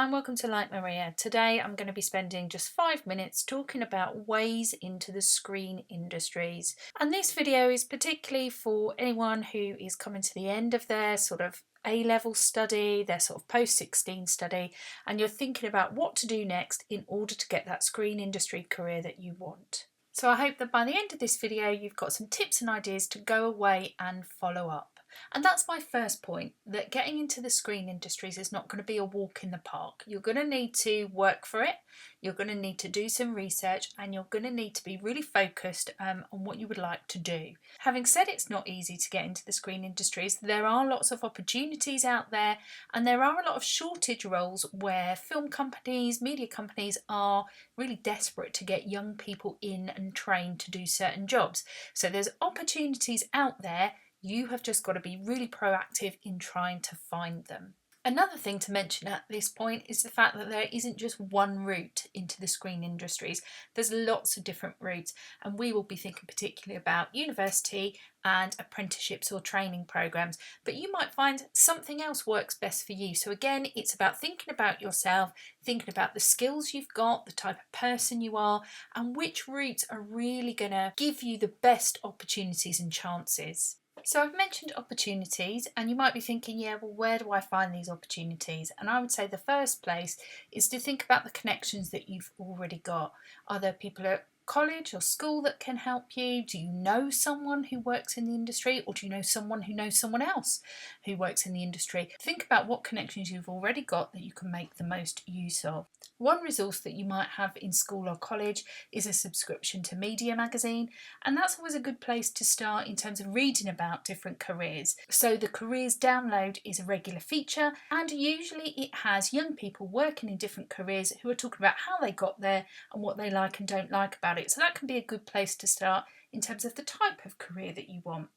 and welcome to Like Maria. Today I'm going to be spending just 5 minutes talking about ways into the screen industries. And this video is particularly for anyone who is coming to the end of their sort of A-level study, their sort of post-16 study, and you're thinking about what to do next in order to get that screen industry career that you want. So I hope that by the end of this video you've got some tips and ideas to go away and follow up. And that's my first point, that getting into the screen industries is not going to be a walk in the park. You're going to need to work for it, you're going to need to do some research, and you're going to need to be really focused on what you would like to do. Having said it's not easy to get into the screen industries, there are lots of opportunities out there, and there are a lot of shortage roles where film companies, media companies are really desperate to get young people in and trained to do certain jobs. So there's opportunities out there. You have just got to be really proactive in trying to find them. Another thing to mention at this point is the fact that there isn't just one route into the screen industries. There's lots of different routes, and we will be thinking particularly about university and apprenticeships or training programs, but you might find something else works best for you. So again, it's about thinking about yourself, thinking about the skills you've got, the type of person you are, and which routes are really going to give you the best opportunities and chances. So I've mentioned opportunities, and you might be thinking, yeah, well, where do I find these opportunities? And I would say the first place is to think about the connections that you've already got. Are there people at college or school that can help you? Do you know someone who works in the industry, or do you know someone who knows someone else who works in the industry? Think about what connections you've already got that you can make the most use of. One resource that you might have in school or college is a subscription to Media Magazine, and that's always a good place to start in terms of reading about different careers. So the careers download is a regular feature, and usually it has young people working in different careers who are talking about how they got there and what they like and don't like about it. So that can be a good place to start in terms of the type of career that you want.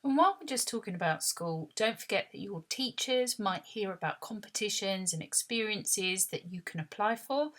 And while we're just talking about school, don't forget that your teachers might hear about competitions and experiences that you can apply for.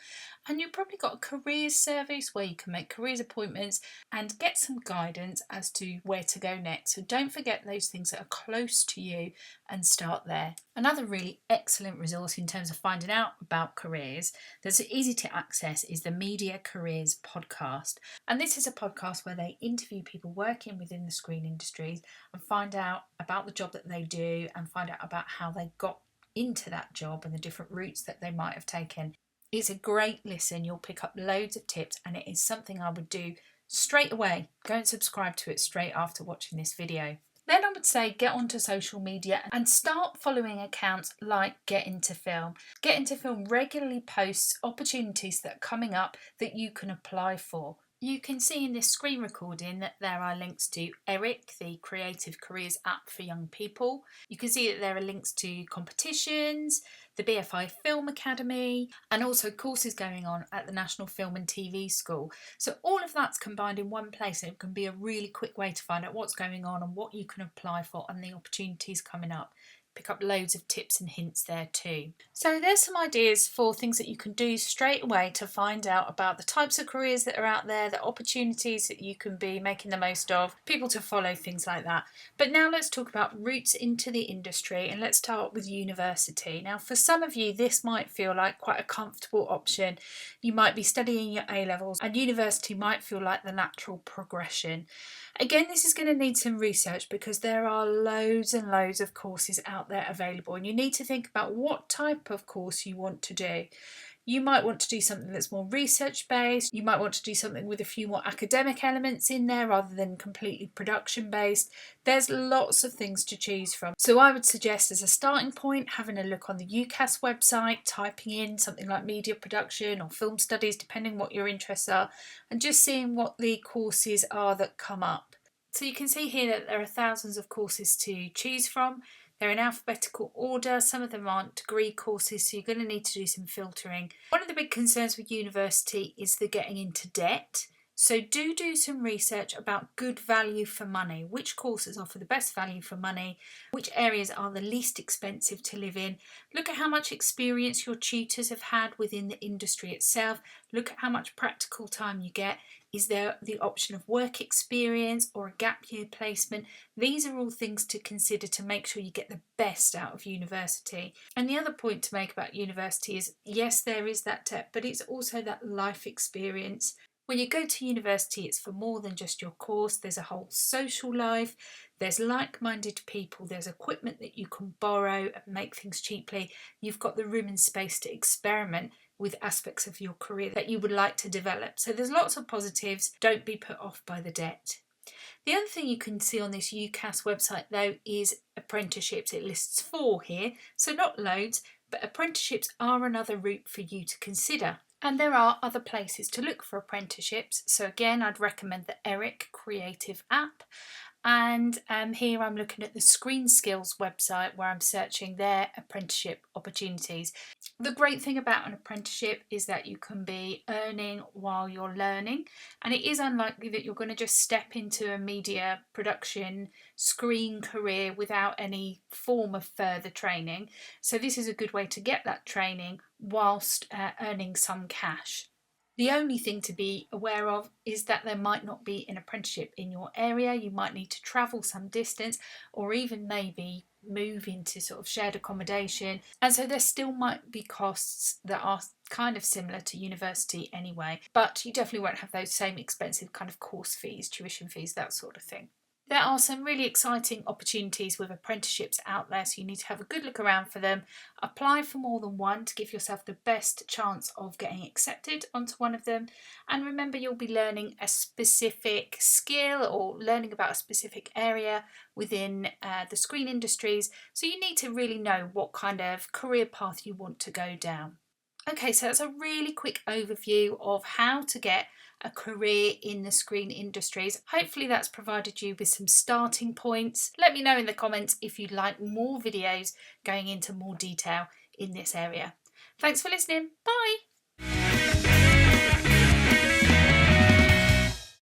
And you've probably got a careers service where you can make careers appointments and get some guidance as to where to go next. So don't forget those things that are close to you and start there. Another really excellent resource in terms of finding out about careers that's easy to access is the Media Careers podcast. And this is a podcast where they interview people working within the screen industries and find out about the job that they do and find out about how they got into that job and the different routes that they might have taken. It's a great listen. You'll pick up loads of tips, and it is something I would do straight away. Go and subscribe to it straight after watching this video. Then I would say get onto social media and start following accounts like Get Into Film. Get Into Film regularly posts opportunities that are coming up that you can apply for. You can see in this screen recording that there are links to ERIC, the Creative Careers app for young people. You can see that there are links to competitions, the BFI Film Academy, and also courses going on at the National Film and TV School. So all of that's combined in one place, and it can be a really quick way to find out what's going on and what you can apply for and the opportunities coming up. Pick up loads of tips and hints there too. So there's some ideas for things that you can do straight away to find out about the types of careers that are out there, the opportunities that you can be making the most of, people to follow, things like that. But now let's talk about routes into the industry, and let's start with university. Now for some of you this might feel like quite a comfortable option. You might be studying your A-levels and university might feel like the natural progression. Again, this is going to need some research because there are loads and loads of courses out there available, and you need to think about what type of course you want to do. You might want to do something that's more research based. You might want to do something with a few more academic elements in there rather than completely production based. There's lots of things to choose from. So I would suggest as a starting point having a look on the UCAS website, typing in something like media production or film studies depending what your interests are, and just seeing what the courses are that come up. So you can see here that there are thousands of courses to choose from. They're in alphabetical order. Some of them aren't degree courses, so you're going to need to do some filtering. One of the big concerns with university is the getting into debt. So do some research about good value for money. Which courses offer the best value for money? Which areas are the least expensive to live in? Look at how much experience your tutors have had within the industry itself. Look at how much practical time you get. Is there the option of work experience or a gap year placement? These are all things to consider to make sure you get the best out of university. And the other point to make about university is, yes, there is that debt, but it's also that life experience. When you go to university, it's for more than just your course. There's a whole social life, there's like-minded people, there's equipment that you can borrow and make things cheaply. You've got the room and space to experiment with aspects of your career that you would like to develop. So there's lots of positives. Don't be put off by the debt. The other thing you can see on this UCAS website though is apprenticeships. It lists 4 here, so not loads, but apprenticeships are another route for you to consider. And there are other places to look for apprenticeships. So again, I'd recommend the Eric Creative app. And here I'm looking at the Screen Skills website where I'm searching their apprenticeship opportunities. The great thing about an apprenticeship is that you can be earning while you're learning, and it is unlikely that you're going to just step into a media production screen career without any form of further training. So this is a good way to get that training whilst earning some cash. The only thing to be aware of is that there might not be an apprenticeship in your area. You might need to travel some distance or even maybe move into sort of shared accommodation. And so there still might be costs that are kind of similar to university anyway, but you definitely won't have those same expensive kind of course fees, tuition fees, that sort of thing. There are some really exciting opportunities with apprenticeships out there, so you need to have a good look around for them. Apply for more than one to give yourself the best chance of getting accepted onto one of them. And remember, you'll be learning a specific skill or learning about a specific area within the screen industries, so you need to really know what kind of career path you want to go down. Okay, so that's a really quick overview of how to get a career in the screen industries. Hopefully that's provided you with some starting points. Let me know in the comments if you'd like more videos going into more detail in this area. Thanks for listening. Bye.